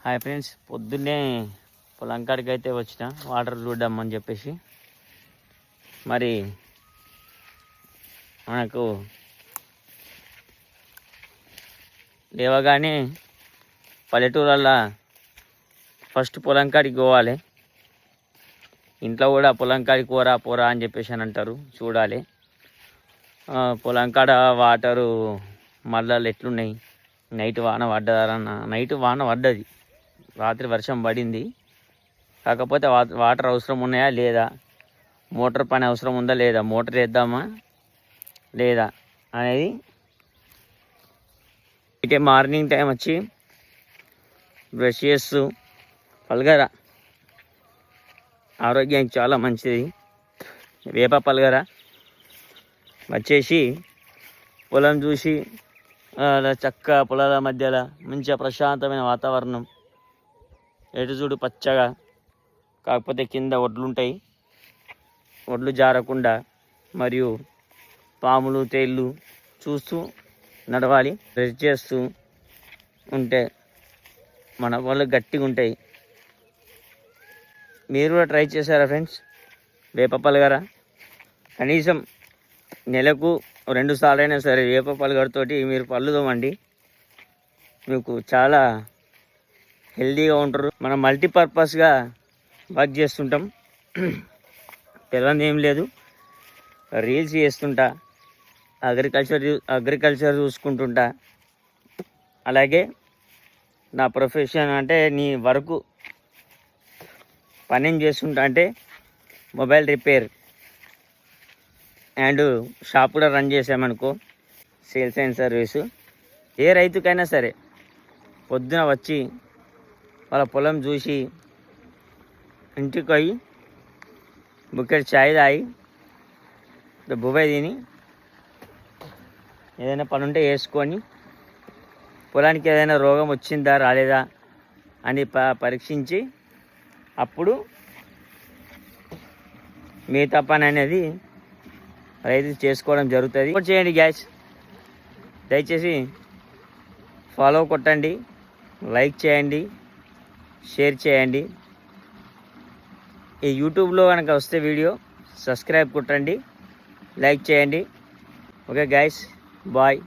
Hi friends, పొద్దున్నే పొలం కాడికి అయితే వచ్చిన వాటర్ చూద్దామని చెప్పేసి. మరి మనకు లేవగానే పల్లెటూరల్లో ఫస్ట్ పొలం కాడికి పోవాలి. ఇంట్లో కూడా పొలం కాడికి పోరా అని చెప్పేసి అని అంటారు. చూడాలి పొలం కాడ వాటరు మళ్ళీ ఎట్లున్నాయి. నైట్ వాన పడ్డదన్న, నైట్ వాన పడ్డది, రాత్రి వర్షం పడింది. కాకపోతే వాటర్ అవసరం ఉన్నాయా లేదా, మోటార్ పని అవసరం ఉందా లేదా, మోటార్ వేద్దామా లేదా అనేది. అయితే మార్నింగ్ టైం వచ్చి బ్రష్ చేస్తూ పల్గర ఆరోగ్యానికి చాలా మంచిది. వేప పల్గర వచ్చేసి పొలం చూసి చక్క పొలాల మధ్యలో మంచిగా ప్రశాంతమైన వాతావరణం, ఎటు చూడు పచ్చగా. కాకపోతే కింద ఒడ్లుంటాయి, ఒడ్లు జారకుండా మరియు పాములు తేళ్ళు చూస్తూ నడవాలి. బ్రష్ చేస్తూ ఉంటే మన వాళ్ళు గట్టిగా ఉంటాయి. మీరు కూడా ట్రై చేశారా ఫ్రెండ్స్? వేప పల్గర కనీసం నెలకు 2 సార్లు అయినా సరే వేప పల్గరతోటి మీరు పళ్ళు తోమండి, మీకు చాలా హెల్తీగా ఉంటారు. మనం మల్టీపర్పస్గా వర్క్ చేస్తుంటాం, తెలియదు ఏం లేదు. రీల్స్ చేస్తుంటా, అగ్రికల్చర్ చూసుకుంటుంటా, అలాగే నా ప్రొఫెషన్ అంటే నీ వరకు పని ఏం చేస్తుంటా అంటే మొబైల్ రిపేర్ అండ్ షాప్ కూడా రన్ చేసామనుకో, సేల్స్ అండ్ సర్వీసు. ఏ రైతుకైనా సరే పొద్దున వచ్చి వాళ్ళ పొలం చూసి ఇంటికి పోయి బుక్కెట్ చాయ్ తాగి బుబాయ్ తిని ఏదైనా పని ఉంటే వేసుకొని, పొలానికి ఏదైనా రోగం వచ్చిందా రాలేదా అని పరీక్షించి అప్పుడు మిగతా పని అనేది రైతు చేసుకోవడం జరుగుతుంది. సపోర్ట్ చేయండి గ్యాస్, దయచేసి ఫాలో కొట్టండి, లైక్ చేయండి, షేర్ చేయండి. ఈ యూట్యూబ్లో కనుక వస్తే వీడియో సబ్స్క్రైబ్ కొట్టండి, లైక్ చేయండి. Okay guys, bye.